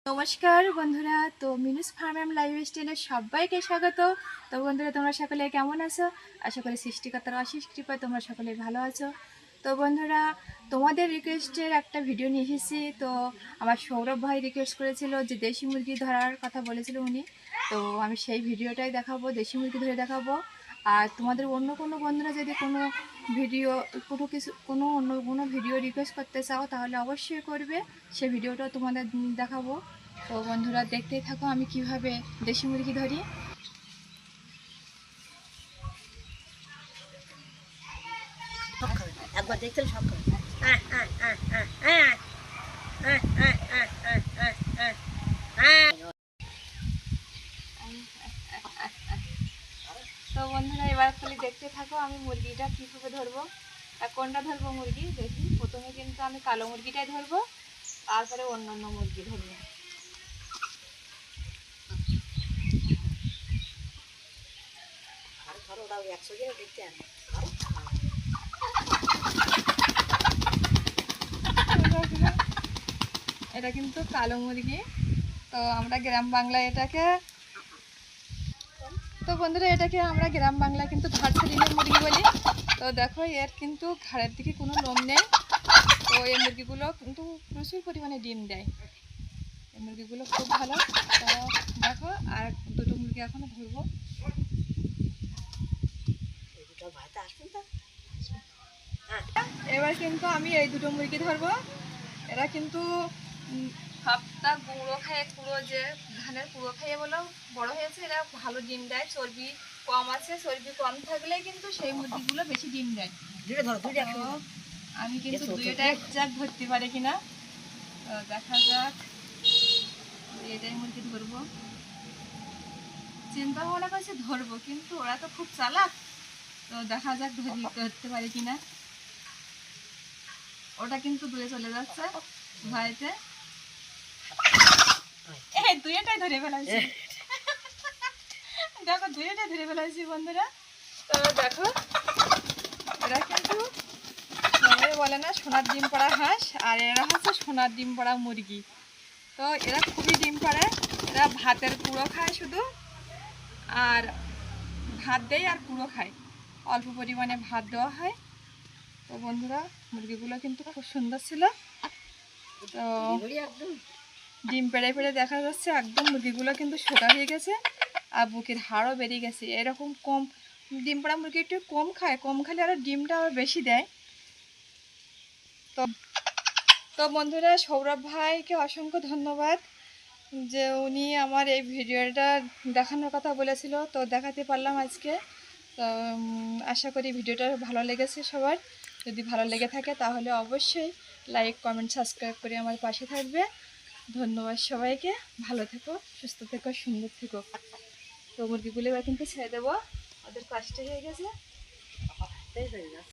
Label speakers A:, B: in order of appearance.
A: নমস্কার বন্ধুরা, তো মিনুস ফার্ম অ্যান্ড লাইফস্টাইলে সবাইকে স্বাগত। তো বন্ধুরা, তোমরা সকলে কেমন আছো? আশা করি সৃষ্টিকর্তার অশেষ কৃপায় তোমরা সকলে ভালো আছো। তো বন্ধুরা, তোমাদের রিকোয়েস্টের একটা ভিডিও নিয়ে এসেছি। তো আমার সৌরভ ভাই রিকোয়েস্ট করেছিল যে দেশি মুরগি ধরার কথা বলেছিল উনি। তো আমি সেই ভিডিওটাই দেখাবো, দেশি মুরগি ধরে দেখাবো। আর তোমাদের অন্য কোনো বন্ধুরা যদি কোনো ভিডিও অন্য কোনো ভিডিও রিকোয়েস্ট করতে চাও তাহলে অবশ্যই করবে, সেই ভিডিওটা তোমাদের দেখাবো। তো বন্ধুরা, দেখতেই থাকো আমি কিভাবে দেশি মুরগি ধরি।
B: একবার দেখছেন সব
A: তো বন্ধুরা, এবার খালি দেখতে থাকো আমি মুরগিটা কীভাবে ধরবো। কোনটা ধরবো মুরগি দেখি। প্রথমে কিন্তু আমি কালো মুরগিটাই ধরবো, তারপরে অন্য মুরগি ধরবো। এটা কিন্তু কালো মুরগি। তো আমরা গ্রাম বাংলায় এটাকে আমরা গ্রাম বাংলায় কিন্তু ধারছড়িনের মুরগি বলি। তো দেখো, এর কিন্তু ঘাড়ের দিকে কোনো লোম নেই। তো এই মুরগিগুলো কিন্তু প্রচুর পরিমাণে ডিম দেয়। এই মুরগিগুলো খুব ভালো। তো দেখো, আর দুটো মুরগি এখনো ধরবো। এবার কিন্তু আমি এই দুটো মুরগি ধরবো। এরা কিন্তু সবটা গুঁড়ো খাইয়ে, যে ধানের কুড়ো খাইয়ে বলেও বড় হয়েছে। এরা ভালো ডিম দেয়, চর্বি কম আছে। চর্বি কম থাকলে কিন্তু সেই মুরগিগুলো বেশি ডিম দেয়। আমি কিন্তু দুইটা একজাক ধরতে পারি কিনা, তো দেখা যাক। এটাই মুরগি ধরবো, চিন্তা ভাবনা করছি ধরবো, কিন্তু ওরা তো খুব চালাক। তো দেখা যাক ধরতে পারি কিনা। ওটা কিন্তু দূরে চলে যাচ্ছে ভয়েতে। দুইটাই ধরে ফেলাইছি। দেখো, দুইটাই ধরে ফেলাইছি বন্ধুরা। তো দেখো, এরা কিন্তু সবাই বলে না সোনার ডিম পাড়া হাঁস, আর এরা হচ্ছে সোনার ডিম পাড়া মুরগি। তো এরা খুবই ডিম পাড়ে। এরা ভাতের কুড়ো খায় শুধু, আর ভাত দেয় আর কুড়ো খায়, অল্প পরিমাণে ভাত দেওয়া হয়। তো বন্ধুরা, মুরগিগুলো কিন্তু খুব সুন্দর ছিল। তো ডিম পেড়ে পেড়ে দেখা যাচ্ছে একদম মুরগিগুলো কিন্তু সোজা হয়ে গেছে, আর বুকের হাড়ও বেরিয়ে গেছে। এরকম কম ডিম পাড়া মুরগি একটু কম খায়, কম খেলে আরও ডিমটা আরও বেশি দেয়। তো বন্ধুরা, সৌরভ ভাইকে অসংখ্য ধন্যবাদ যে উনি আমার এই ভিডিওটা দেখানোর কথা বলেছিল, তো দেখাতে পারলাম আজকে। তো আশা করি ভিডিওটা ভালো লেগেছে সবার। যদি ভালো লেগে থাকে তাহলে অবশ্যই লাইক, কমেন্ট, সাবস্ক্রাইব করে আমার পাশে থাকবে। ধন্যবাদ সবাইকে। ভালো থেকো, সুস্থ থেকো, সুন্দর থেকো। তো মুরগিগুলো এবার কিন্তু ছেড়ে দেবো, ওদের কষ্ট হয়ে গেছে।